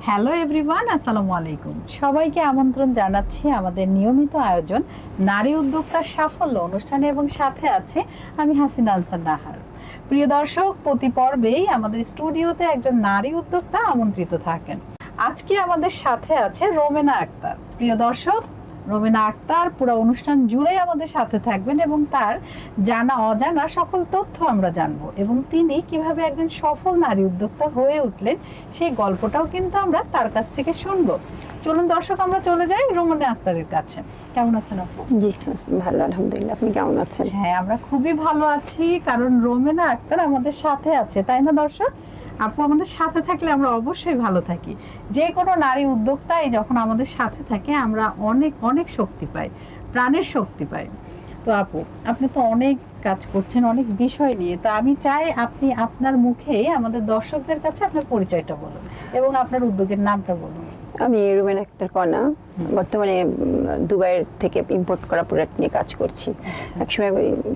Hello everyone, আসসালামু আলাইকুম। সবাইকে আমন্ত্রণ জানাচ্ছি আমাদের নিয়মিত আয়োজন নারী উদ্যোক্তার সাফল্য অনুষ্ঠানে, এবং সাথে আছে আমি হাসিনা আনসার নাহার। প্রিয় দর্শক, প্রতি পর্বেই আমাদের স্টুডিওতে একজন নারী উদ্যোক্তা আমন্ত্রিত থাকেন। আজকে আমাদের সাথে আছে রোমেনা আক্তার। প্রিয় দর্শক, রোমেনা আক্তার পুরো অনুষ্ঠান জুড়ে আমাদের সাথে থাকবেন এবং তার জানা অজানা সকল তথ্য আমরা জানবো, এবং তিনি কিভাবে একজন সফল নারী উদ্যোক্তা হয়ে উঠলেন সেই গল্পটাও কিন্তু আমরা তার কাছ থেকে শুনবো। চলুন দর্শক, আমরা চলে যাই রোমেনা আক্তারের কাছে। কেমন আছেন আপু? জি ভালো, আলহামদুলিল্লাহ। আপনি কেমন আছেন? হ্যাঁ, আমরা খুবই ভালো আছি, কারণ রোমেনা আক্তার আমাদের সাথে আছে, তাই না দর্শক? আপু আমাদের সাথে থাকলে আমরা অবশ্যই ভালো থাকি। যে কোনো নারী উদ্যোক্তাই যখন আমাদের সাথে থাকে আমরা অনেক অনেক শক্তি পাই, প্রাণের শক্তি পাই। তো আপু, আপনি তো অনেক কাজ করছেন অনেক বিষয় নিয়ে, তো আমি চাই আপনি আপনার মুখেই আমাদের দর্শকদের কাছে আপনার পরিচয়টা বলুন এবং আপনার উদ্যোগের নামটা বলুন। আমি রোমেনা আক্তার কণা, বর্তমানে দুবাইয়ের থেকে ইম্পোর্ট করা প্রোডাক্ট নিয়ে কাজ করছি। একসময়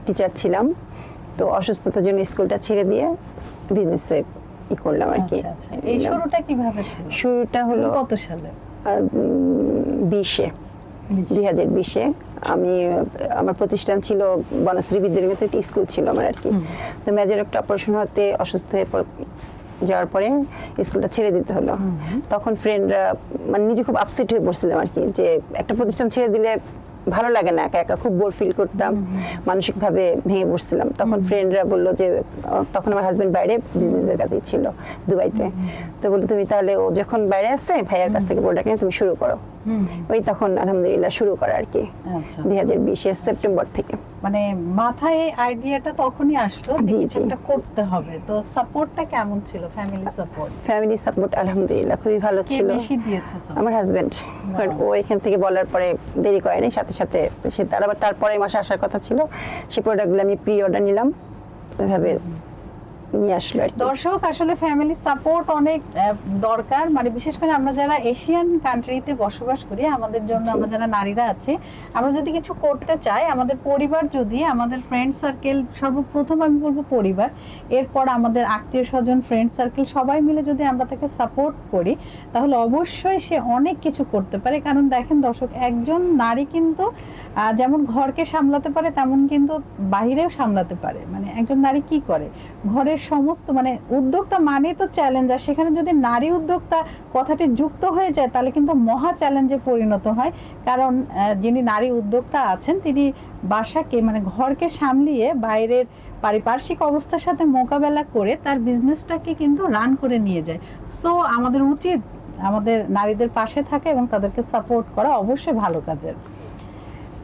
টিচার ছিলাম, তো অসুস্থতার জন্য স্কুলটা ছেড়ে দিয়ে বিজনেসে করলাম আর কি। এই শুরুটা কিভাবে ছিল? শুরুটা হলো কত সালে? 2020-এ। আমি আমার প্রতিষ্ঠান ছিল বনশ্রী বিদ্যালয়, একটা স্কুল ছিল আমার আর কি। তো মেজর একটা অপারেশন হতে অসুস্থ হয়ে যাওয়ার পরে স্কুলটা ছেড়ে দিতে হলো। তখন ফ্রেন্ডরা, মানে নিজে খুব আপসেট হয়ে পড়ছিলাম আর কি, যে একটা প্রতিষ্ঠান ছেড়ে দিলে ভালো লাগে না, একা একা খুব বোর ফিল করতাম, মানসিকভাবে ভেঙে পড়ছিলাম। তখন ফ্রেন্ডরা বললো যে, তখন আমার হাজবেন্ড বাইরে বিজনেসের কাজেই ছিল দুবাইতে, তো বললো তুমি তাহলে ও যখন বাইরে আসছে ভাইয়ার কাছ থেকে প্রোডাক্ট নিয়ে তুমি শুরু করো। ওই তখন আলহামদুলিল্লাহ শুরু করা আর কি 2020-এর সেপ্টেম্বর থেকে। মানে মাথায় আইডিয়াটা তখনই আসলো যে এটা করতে হবে। তো সাপোর্টটা কেমন ছিল? ফ্যামিলি সাপোর্ট আলহামদুলিল্লাহ খুবই ভালো ছিল। বেশি দিয়েছে আমার হাজবেন্ড, ও এখান থেকে বলার পরে দেরি করেনি, সাথে সাথে সে তারপরে মাসে আসার কথা ছিল, সে প্রোডাক্টগুলো আমি প্রি অর্ডার নিলাম, ওইভাবে নিয়ে আসলো আর কি। দর্শক, আসলে ফ্যামিলি সাপোর্ট অনেক দরকার, মানে বিশেষ করে আমরা যারা এশিয়ান কান্ট্রিতে বসবাস করি, আমাদের জন্য আমরা যারা নারীরা আছে, আমরা যদি কিছু করতে চাই, আমাদের পরিবার, যদি আমাদের ফ্রেন্ড সার্কেল, সর্বপ্রথম আমি বলবো পরিবার, এরপর আমাদের আত্মীয় স্বজন, ফ্রেন্ড সার্কেল, সবাই মিলে যদি আমরা তাকে সাপোর্ট করি, তাহলে অবশ্যই সে অনেক কিছু করতে পারে। কারণ দেখেন দর্শক, একজন নারী কিন্তু যেমন ঘরকে সামলাতে পারে, তেমন কিন্তু বাহিরেও সামলাতে পারে। মানে একজন নারী কি করে, ঘরের সমস্ত, মানে উদ্যোক্তা মানে তো চ্যালেঞ্জ, আর সেখানে যদি নারী উদ্যোক্তা কথাটি যুক্ত হয়ে যায় তাহলে কিন্তু মহা চ্যালেঞ্জে পরিণত হয়। কারণ যিনি নারী উদ্যোক্তা আছেন তিনি বাসাকে, মানে ঘরকে সামলিয়ে বাইরের পারিপার্শ্বিক অবস্থার সাথে মোকাবেলা করে তার বিজনেসটাকে কিন্তু রান করে নিয়ে যায়। সো আমাদের উচিত আমাদের নারীদের পাশে থাকা এবং তাদেরকে সাপোর্ট করা, অবশ্যই ভালো কাজের।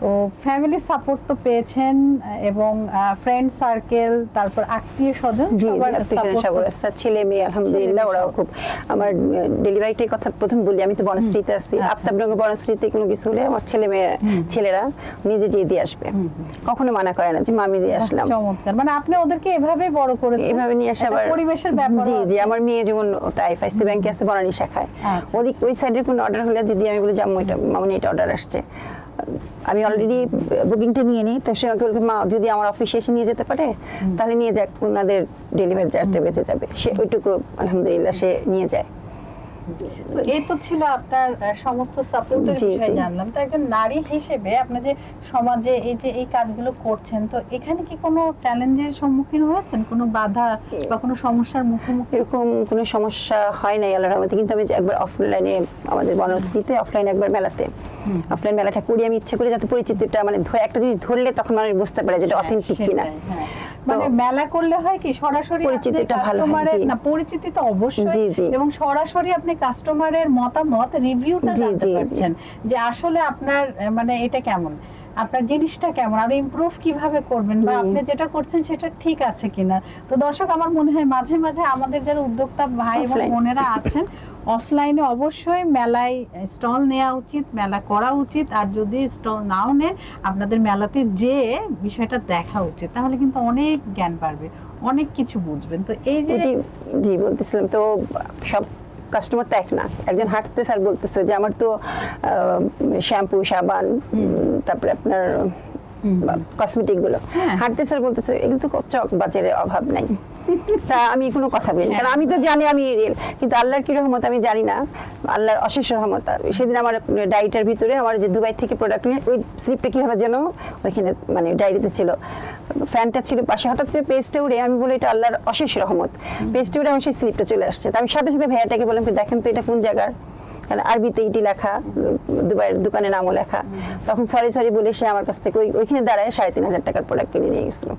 তো ফ্যামিলি সাপোর্ট তো পেয়েছেন, এবং ফ্রেন্ড সার্কেল, তারপর আত্মীয় স্বজন, সবার ছেলে মেয়ে আলহামদুলিল্লাহ ওরাও খুব। আমার ডেলিভারিটির কথা প্রথম বলি, আমি তো বনশ্রীতে আছি, আফতাবনগর বনশ্রীতে কোনো কিছু হলে আমার ছেলেরা নিজে যেয়ে দিয়ে আসবে, কখনো মানা করে না যে মামি দিয়ে আসলাম। চমৎকার, মানে আপনি ওদেরকে এভাবে বড় করেছেন, এভাবে নিয়ে আসা পরিবেশের ব্যাপার। জি জি, আমার মেয়ে যেমন আইএফআইসি ব্যাংকে আছে বনানী শাখায়, ওই সাইডের কোনো অর্ডার হলে যদি আমি বলি যে আম্মু এটা মামনি এটা অর্ডার আসছে, আমি অলরেডি বুকিংটা নিয়ে নিই, তো সে আমাকে বলবে মা যদি আমার অফিসে এসে নিয়ে যেতে পারে তাহলে নিয়ে যাক, ওনাদের ডেলিভারি চার্জটা বেঁচে যাবে। সে ওইটুকু আলহামদুলিল্লাহ সে নিয়ে যায়। তো এই তো ছিল আপনার সমস্ত সাপোর্টের বিষয় জানলাম। তো একজন নারী হিসেবে আপনি যে সমাজে এই কাজগুলো করছেন, তো এখানে কি কোনো চ্যালেঞ্জের সম্মুখীন হয়েছেন, কোনো বাধা বা কোনো সমস্যার মুখোমুখি? এরকম কোনো সমস্যা হয় নাই আল্লাহর রহমতে, কিন্তু আমি একবার অফলাইনে, আমাদের বনশ্রীতে অফলাইনে একবার মেলাতে, অফলাইন মেলাটা করি আমি ইচ্ছে করে, যাতে পরিচিতিটা, মানে একটা জিনিস ধরলে তখন মানুষ বুঝতে পারে যেটা অথেন্টিক কিনা। মানে মেলা করলে হয় কি, সরাসরি পরিচিতিটা ভালো হয়। না, পরিচিতি তো অবশ্যই, এবং সরাসরি আপনি কাস্টমারের মতামত, রিভিউটা জানতে পারছেন যে আসলে আপনার, মানে এটা কেমন, আপনার জিনিসটা কেমন, আর ইমপ্রুভ কিভাবে করবেন, বা আপনি যেটা করছেন সেটা ঠিক আছে কিনা। তো দর্শক, আমার মনে হয় মাঝে মাঝে আমাদের যারা উদ্যোক্তা ভাই এবং বোনেরা আছেন, অফলাইনে অবশ্যই মেলায় স্টল নেওয়া উচিত, মেলা করা উচিত, আর যদি স্টল নাও নেন আপনাদের মেলাতে যে বিষয়টা দেখা উচিত, তাহলে কিন্তু অনেক জ্ঞান বাড়বে, অনেক কিছু বুঝবেন। তো এই যে জি বলতেছিলাম, তো সব কাস্টমার তো এক না। একজন হাঁটতে স্যার বলতেছে যে আমার তো শ্যাম্পু, সাবান, তারপরে আপনার কসমেটিক গুলো, হাঁটতে স্যার বলতেছে এগুলো তো চক বাজারে অভাব নাই। তা আমি কোনো কথা বলি না। কারণ আমি তো জানি আমি রিয়েল, কিন্তু আল্লাহর কি রহমত আমি জানি না, আল্লাহর অশেষ রহমত। সেদিন আমার ডায়েরিটার ভিতরে আমার যে দুবাই থেকে প্রোডাক্ট নিয়ে ওই স্লিপটা কীভাবে যেন ওইখানে মানে ডায়েরিতে ছিল, ফ্যানটা ছিল পাশে, হঠাৎ করে পেজটা উড়ে, আমি বলি এটা আল্লাহর অশেষ রহমত, পেজটা উড়ে আমার সেই স্লিপটা চলে আসছে। তা আমি সাথে সাথে ভাইয়াটাকে বললাম দেখেন তো এটা কোন জায়গার, কারণ আরবিতে ইটি লেখা, দুবাইয়ের দোকানের নামও লেখা। তখন সরি বলে সে আমার কাছ থেকে ওইখানে দাঁড়ায় 3,500 টাকার প্রোডাক্ট কিনে নিয়ে গেছিল।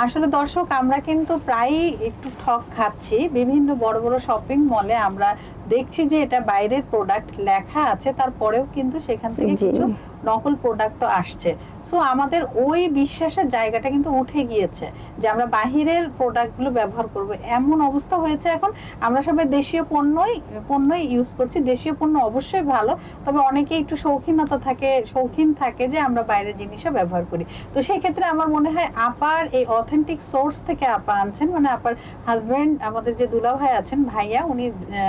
আসলে দর্শক, আমরা কিন্তু প্রায়ই একটু ঠক খাচ্ছি। বিভিন্ন বড় বড় শপিং মলে আমরা দেখছি যে এটা বাইরের প্রোডাক্ট লেখা আছে, তারপরেও কিন্তু সেখান থেকে কিছু নকল প্রোডাক্টও আসছে। সো আমাদের ওই বিশ্বাসের জায়গাটা কিন্তু উঠে গিয়েছে যে আমরা বাহিরের প্রোডাক্টগুলো ব্যবহার করব, এমন অবস্থা হয়েছে এখন। আমরা সবাই দেশীয় পণ্যই ইউজ করছি। দেশীয় পণ্য অবশ্যই ভালো, তবে অনেকেই একটু শৌখিন থাকে যে আমরা বাইরের জিনিসও ব্যবহার করি। তো সেই ক্ষেত্রে আমার মনে হয় আপার এই অথেন্টিক সোর্স থেকে আপা আনছেন, মানে আপার হাজবেন্ড, আমাদের যে দুলা ভাই আছেন, ভাইয়া, উনি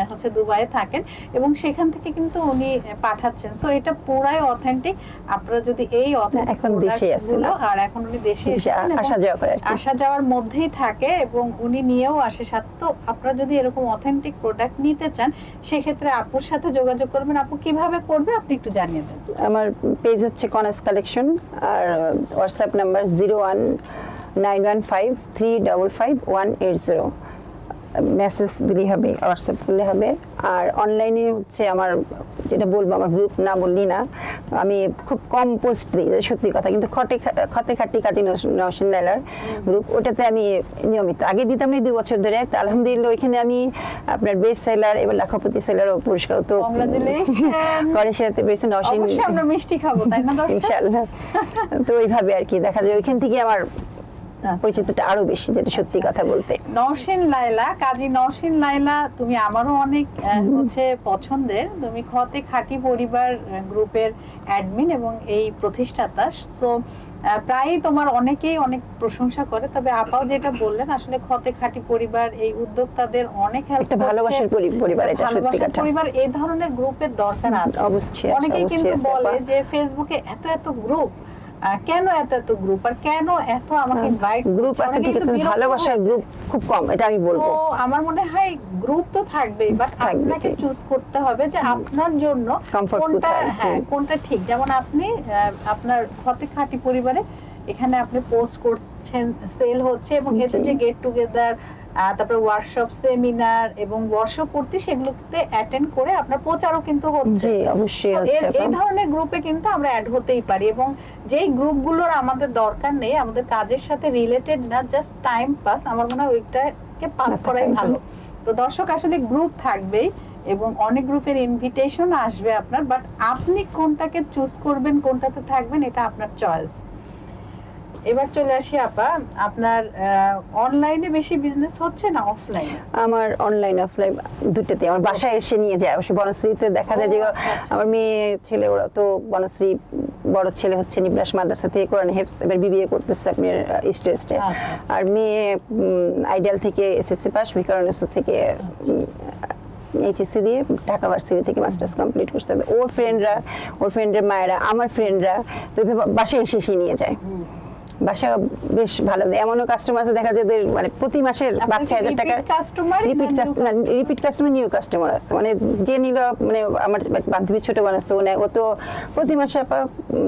হচ্ছে দুবাইয়ে থাকেন এবং সেখান থেকে কিন্তু উনি পাঠাচ্ছেন। সো এটা পুরাই অথেন্টিক। আপনারা যদি এই এখন দেশে আছেন, আর এখন উনি দেশে এসেছেন, আসা যাওয়ার মধ্যেই থাকে এবং উনি নিয়েও আসে সাথে। তো আপনারা যদি এরকম অথেন্টিক প্রোডাক্ট নিতে চান, সেক্ষেত্রে আপুর সাথে যোগাযোগ করবেন। আপু কিভাবে করবে আপনি একটু জানিয়ে দেন। আমার পেজ হচ্ছে কনাস কালেকশন, আর হোয়াটসঅ্যাপ নাম্বার 019153555180। মেসেজ দিলেই হবে, হোয়াটসঅ্যাপ করলে হবে। আর অনলাইনে হচ্ছে আমার যেটা বলবো, আমার গ্রুপ না বললি না, আমি খুব কম পোস্ট দিই, সত্যি কথা, কিন্তু খতে খাটি কাজী নওশিন লাইলার গ্রুপ, ওটাতে আমি নিয়মিত আগে দিতাম না 2 বছর ধরে। তো আলহামদুলিল্লাহ ওইখানে আমি আপনার বেস্ট সেলার, এবার লাখপতি সেলারও পুরস্কার তো করে, সেটাতে পেয়েছে নওশিন। অবশ্যই আমরা মিষ্টি খাবো, তাই না দর্শক? ইনশাআল্লাহ। তো ওইভাবে আর কি দেখা যায় ওইখান থেকে আমার পরিচিতটা আরো বেশি, যেটা সত্যি কথা বলতে। নওশিন লাইলা, কাজী নওশিন লাইলা, তুমি আমারও অনেক হচ্ছে পছন্দের। তুমি খতে খাঁটি পরিবার গ্রুপের অ্যাডমিন এবং এই প্রতিষ্ঠাতা। সো প্রায়ই তোমার অনেকেই অনেক প্রশংসা করে। তবে আপাও যেটা বললেন, আসলে খতে খাঁটি পরিবার এই উদ্যোক্তাদের অনেক হেল্প করছে। ভালোবাসার পরিবার, এটা সত্যি কথা। পরিবার এই ধরনের গ্রুপের দরকার আছে অবশ্যই। অনেকেই কিন্তু বলে যে ফেসবুকে এত গ্রুপ, কেন এত গ্রুপ, আর কেন এত আমাকে ইনভাইট গ্রুপ আছে, ঠিক আছে, ভালোবাসার গ্রুপ খুব কম, এটা আমি বলবো। তো আমার মনে হয় গ্রুপ তো থাকবেই, বাট আপনাকে চুজ করতে হবে যে আপনার জন্য কোনটা ঠিক। যেমন আপনি আপনার খতে খাঁটি পরিবারে এখানে আপনি পোস্ট করছেন, সেল হচ্ছে, এবং এতে যে গেট টুগেদার, তারপরে ওয়ার্কশপ, সেমিনার এবং বর্ষপূর্তি, সেগুলোতে অ্যাটেন্ড করে আপনার প্রচারও কিন্তু হচ্ছে। অবশ্যই এই ধরনের গ্রুপে কিন্তু আমরা অ্যাড হতেই পারি। এবং যেই গ্রুপগুলোর আমাদের দরকার নেই, আমাদের কাজের সাথে রিলেটেড না, জাস্ট টাইম পাস, আমার মনে হয় ওইটাকে পাস করাই ভালো। তো দর্শক, আসলে গ্রুপ থাকবেই এবং অনেক গ্রুপের ইনভিটেশন আসবে আপনার, বাট আপনি কোনটাকে চুজ করবেন, কোনটাতে থাকবেন, এটা আপনার চয়েস। এবার চলে আসি আপা, আপনার অনলাইনে বেশি বিজনেস হচ্ছে না অফলাইনে? আমার অনলাইন অফলাইন দুটোতে। আমার বাসায় এসে নিয়ে যায়, অবশ্যই বনশ্রীতে দেখা যায় যে আমার মেয়ে ছেলে, ওরা তো বনশ্রী, বড় ছেলে হচ্ছে নিবরাস মাদ্রাসা থেকে কোরআন হেফজ, এবার বিবিএ করতেছে আপনার ইস্ট ওয়েস্টে। আর মেয়ে আইডিয়াল থেকে এসএসসি পাস, ভিকারুননিসা থেকে এইচএসসি দিয়ে ঢাকা ভার্সিটি থেকে মাস্টার্স কমপ্লিট করছে। ওর ফ্রেন্ডের মায়েরা, আমার ফ্রেন্ডরা তো বাসায় এসে নিয়ে যায়। বাসা বেশ ভালো। এমনও কাস্টমার আছে দেখা যায় মানে প্রতি মাসের 5,000 টাকার রিপিট কাস্টমার, নিউ কাস্টমার আছে, মানে যে নিল, মানে আমার বান্ধবী ছোট বোন আছে, ও তো প্রতি মাসে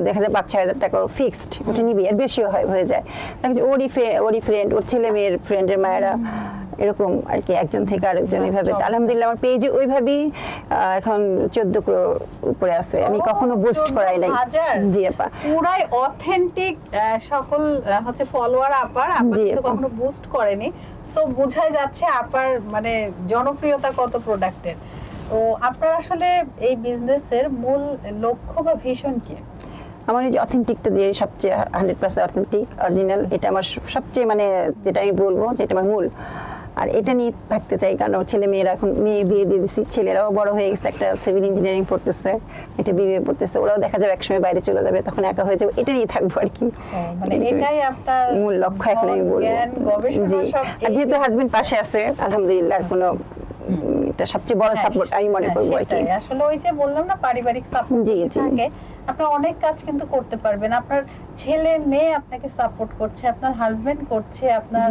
দেখা যায় 5,000 টাকা ফিক্সড, ওটা নিবি, আর বেশিও হয়ে যায়। দেখা যায় ওরই ফ্রেন্ড, ওর ছেলে মেয়ের ফ্রেন্ডের মায়েরা, এরকম আর কি, একজন থেকে আরেকজন এইভাবে। আলহামদুলিল্লাহ আমার পেজে ওইভাবেই এখন 14 crore উপরে আছে। আমি কখনো বুস্ট করাই নাই। জি আপা, পুরাই অথেন্টিক সকল হচ্ছে ফলোয়ার আপার, কিন্তু কখনো বুস্ট করেনি। সো বোঝাই যাচ্ছে আপার মানে জনপ্রিয়তা কত প্রোডাক্টের। তো আপনার আসলে এই বিজনেসের মূল লক্ষ্য বা ভিশন কি? আমার এই যে অথেন্টিকটা দিয়ে, সবচেয়ে 100% অথেন্টিক, অরিজিনাল, এটা আমার সবচেয়ে মানে যেটা আমি বলবো যেটা আমার মূল। আর এটা নিয়ে থাকতে চাই, কারণ ছেলে মেয়েরা, এখন মেয়ে বিয়ে দিয়ে দিচ্ছি, ছেলেরাও বড় হয়ে গেছে, একটা সিভিল ইঞ্জিনিয়ারিং পড়তেছে, এটা বিবিএ পড়তেছে, ওরাও দেখা যাবে একসময় বাইরে চলে যাবে, তখন একা হয়ে যাবে, এটা নিয়ে থাকবো আর কি। মানে এটাই আপনার মূল লক্ষ্য এখন আমি বলবো। জি, আর যেহেতু হাজবেন্ড পাশে আছে, আলহামদুলিল্লাহ, আর কোনো এটা সবচেয়ে বড় সাপোর্ট আমি মনে করবো আর কি। সেটাই। আসলে ওই যে বললাম না, পারিবারিক সাপোর্ট জি, জি। থাকে, আপনি অনেক কাজ কিন্তু করতে পারবেন। আপনার ছেলে মেয়ে আপনাকে সাপোর্ট করছে, আপনার হাজবেন্ড করছে, আপনার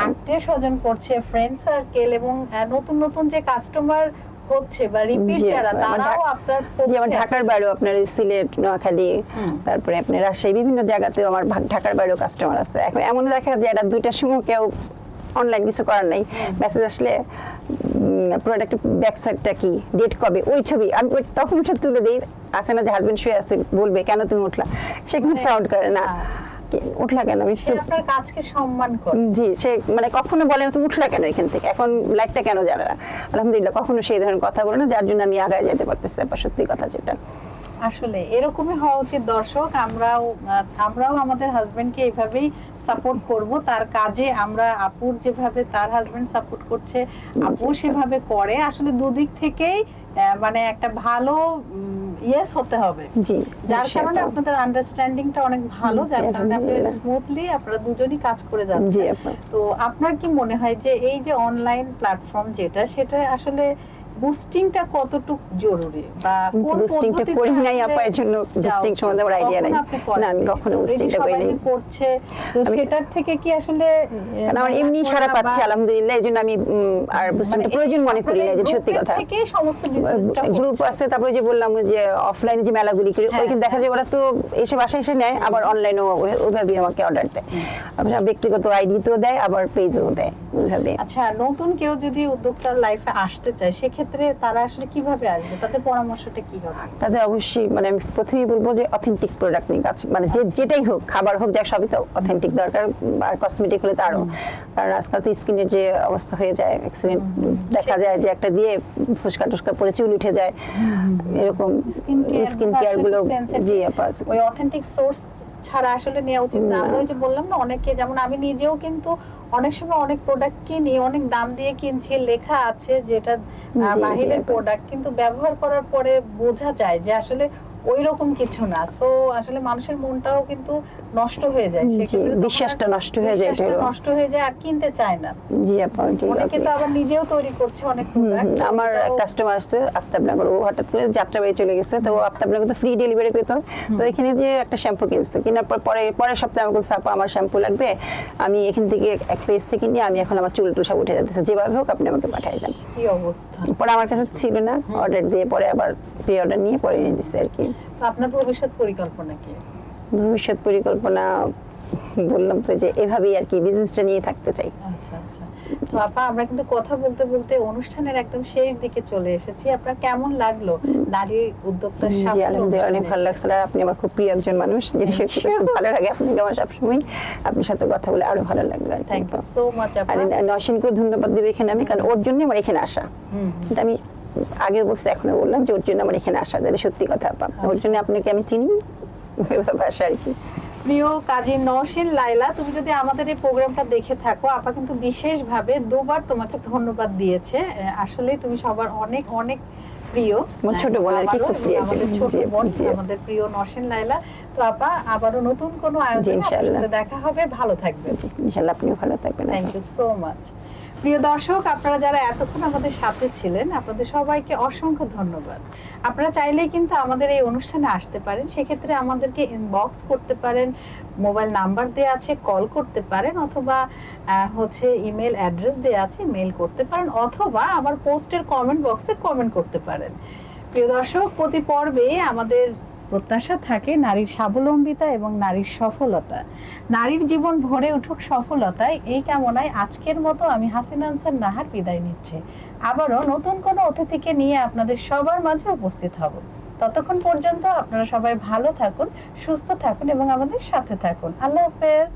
আত্মীয় স্বজন করছে, ফ্রেন্ড সার্কেল, এবং নতুন নতুন যে কাস্টমার হচ্ছে বা রিপিট জি, যারা, আমার তারাও আপনার যেমন পক্ষে ঢাকার বাইরেও আপনার সিলেট, নোয়াখালী, তারপরে আপনার রাজশাহী, বিভিন্ন জায়গাতেও আমার ঢাকার বাইরেও কাস্টমার আছে। এখন এমন দেখা যায় এটা 2টার সময় কেউ অনলাইন কিছু করার নাই, মেসেজ আসলে প্রোডাক্টের ব্যাক সাইডটা কি, ডেট কবে, ওই ছবি আমি তখন ওটা তুলে দিই। আসে না যে হাজবেন্ড শুয়ে আছে, বলবে কেন তুমি উঠলা, সেখানে সাউন্ড করে না, উঠলা কেন, আমি সে আপনার কাজকে সম্মান করে। জি, সে মানে কখনো বলে না তুমি উঠলা কেন এখান থেকে, এখন লাইটটা কেন জ্বালা না, আলহামদুলিল্লাহ কখনো সেই ধরনের কথা বলে না, যার জন্য আমি আগায় যেতে পারতেছি। সত্যি কথা যেটা আসলে এরকমই হওয়া উচিত দর্শক। আমরাও আমাদের হাজবেন্ডকে এইভাবেই সাপোর্ট করব, তার কাজে আমরা আপুর যেভাবে তার হাজবেন্ড সাপোর্ট করছে, আপু সেভাবে করে। আসলে দুদিক থেকেই মানে একটা ভালো ইয়েস হতে হবে, জি, যার কারণে আপনাদের আন্ডারস্ট্যান্ডিংটা অনেক ভালো, যার কারণে আপনারা স্মুথলি আপনারা দুজনই কাজ করে যাচ্ছেন। তো আপনার কি মনে হয় যে এই যে অনলাইন প্ল্যাটফর্ম যেটা, সেটা আসলে বুস্টিংটা কতটুকু জরুরি, বা কোন বুস্টিংটা করি নাই আপা, এর জন্য বুস্টিং সম্বন্ধে আমার আইডিয়া নাই। না, আমি কখনো বুস্টিংটা করি নাই। করছে তো সেটার থেকে কি আসলে, কারণ আমার এমনি সারা পাচ্ছি আলহামদুলিল্লাহ, এইজন্য আমি আর বুস্টিংটা প্রয়োজন মনে করি না। যে সত্যি কথা, থেকে সমস্ত বিজনেসটা গ্রুপ আছে, তারপরে যে বললাম যে অফলাইনে যে মেলাগুলি করি, ওইখানে দেখা যায় ওরা তো এসে বাসায় এসে নেয়, আবার অনলাইনেও ওইভাবেই আমাকে অর্ডার দেয়, আবার ব্যক্তিগত আইডি তো দেয়, আবার পেজও দেয় ওইভাবে। আচ্ছা, নতুন কেউ যদি উদ্যোক্তার লাইফে আসতে চায়, সেক্ষেত্রে তারা আসলে কিভাবে আসবে, তাদের পরামর্শটা কি হবে? তাদের অবশ্যই মানে আমি প্রথমেই বলবো যে অথেন্টিক প্রোডাক্ট নিয়ে কাজ, মানে যেটাই হোক, খাবার হোক, যা সবই তো অথেন্টিক দরকার, আর কসমেটিক হলে তারও। কারণ আজকাল তো স্কিনের যে অবস্থা হয়ে যায়, অ্যাক্সিডেন্ট দেখা যায় যে একটা দিয়ে ফুসকা টুসকা পরে চুল উঠে যায়, এরকম স্কিন কেয়ার গুলো। জি আপা, ওই অথেন্টিক সোর্স ছাড়া আসলে নেওয়া উচিত না। আমরা ওই যে বললাম না, অনেকে, যেমন আমি নিজেও কিন্তু অনেক সময় অনেক প্রোডাক্ট কিনি, অনেক দাম দিয়ে কিনছি, লেখা আছে যেটা বাহিরের প্রোডাক্ট, কিন্তু ব্যবহার করার পরে বোঝা যায় যে আসলে ওই রকম কিছু না। সো আসলে মানুষের মনটাও কিন্তু নষ্ট হয়ে যায়, সেক্ষেত্রে বিশ্বাসটা নষ্ট হয়ে যায়, নষ্ট হয়ে যায়, আর কিনতে চায় না। জি আপা, অনেকে তো আবার নিজেও তৈরি করছে অনেক প্রোডাক্ট। আমার কাস্টমার আছে আফতাবনগর, ও হঠাৎ করে যাত্রাবাড়ি চলে গেছে, তো আফতাবনগর তো ফ্রি ডেলিভারি পেত, তো এখানে যে একটা শ্যাম্পু কিনছে, কেনার পর পরের সপ্তাহে আমাকে বলছে আপা আমার শ্যাম্পু লাগবে, আমি এখান থেকে এক পেজ থেকে নিয়ে আমি এখন আমার চুল টুল সব উঠে যাচ্ছে, যেভাবে হোক আপনি আমাকে পাঠিয়ে দেন। কি অবস্থা! পরে আমার কাছে ছিল না, অর্ডার দিয়ে পরে আবার প্রি অর্ডার নিয়ে পরে নিয়ে দিচ্ছে আর কি। তো আপনার ভবিষ্যৎ পরিকল্পনা কি? ভবিষ্যৎ পরিকল্পনা বললাম তো যে এভাবেই আর কি, বিজনেসটা নিয়ে থাকতে চাই। আচ্ছা আচ্ছা। তো আপা, আমরা কিন্তু কথা বলতে বলতে অনুষ্ঠানের একদম শেষ দিকে চলে এসেছি। আপনার কেমন লাগলো নারী উদ্যোক্তার সাথে? আলহামদুলিল্লাহ অনেক ভালো লাগছে, আর আপনি আমার খুব প্রিয় একজন মানুষ, যেটা সত্যি খুব ভালো লাগে আপনাকে আমার সবসময়, আপনার সাথে কথা বলে আরো ভালো লাগলো। থ্যাংক ইউ সো মাচ আপা। আর নওশিনকে ধন্যবাদ দেব এখানে আমি, কারণ ওর জন্য আমার এখানে আসা। কিন্তু আমি আগে বলছি, এখনো বললাম যে ওর জন্য আমার এখানে আসা, যেটা সত্যি কথা আপা, ওর জন্য আপনাকে আমি চিনি ভাষা আর কি। প্রিয় কাজী নওশিন লায়লা, তুমি যদি আমাদের এই প্রোগ্রামটা দেখে থাকো, আপা কিন্তু বিশেষভাবে দুবার তোমাকে ধন্যবাদ দিয়েছে। আসলে তুমি সবার অনেক অনেক প্রিয়, ছোট বোন আর কি, খুব প্রিয়, আমাদের ছোট বোন, আমাদের প্রিয় নওশিন লায়লা। তো আপা, আবারও নতুন কোনো আয়োজনে আপনার সাথে দেখা হবে, ভালো থাকবেন। ইনশাআল্লাহ আপনিও ভালো থাকবেন। Thank you so much. প্রিয় দর্শক, আপনারা যারা এতক্ষণ আমাদের সাথে ছিলেন, আপনাদের সবাইকে অসংখ্য ধন্যবাদ। আপনারা চাইলেই কিন্তু আমাদের এই অনুষ্ঠানে আসতে পারেন, সেক্ষেত্রে আমাদেরকে ইনবক্স করতে পারেন, মোবাইল নাম্বার দেওয়া আছে, কল করতে পারেন, অথবা ইমেল অ্যাড্রেস দেওয়া আছে, মেল করতে পারেন, অথবা আমার পোস্টের কমেন্ট বক্সে কমেন্ট করতে পারেন। প্রিয় দর্শক, প্রতি পর্বে আমাদের প্রত্যাশা থাকে নারীর স্বাবলম্বিতা এবং নারীর সফলতা, নারীর জীবন ভরে উঠুক সফলতায়। এই কামনায় আজকের মতো আমি হাসিনা আনসার নাহার বিদায় নিচ্ছি। আবারও নতুন কোনো অতিথিকে নিয়ে আপনাদের সবার মাঝে উপস্থিত হব। ততক্ষণ পর্যন্ত আপনারা সবাই ভালো থাকুন, সুস্থ থাকুন এবং আমাদের সাথে থাকুন। আল্লাহ হাফেজ।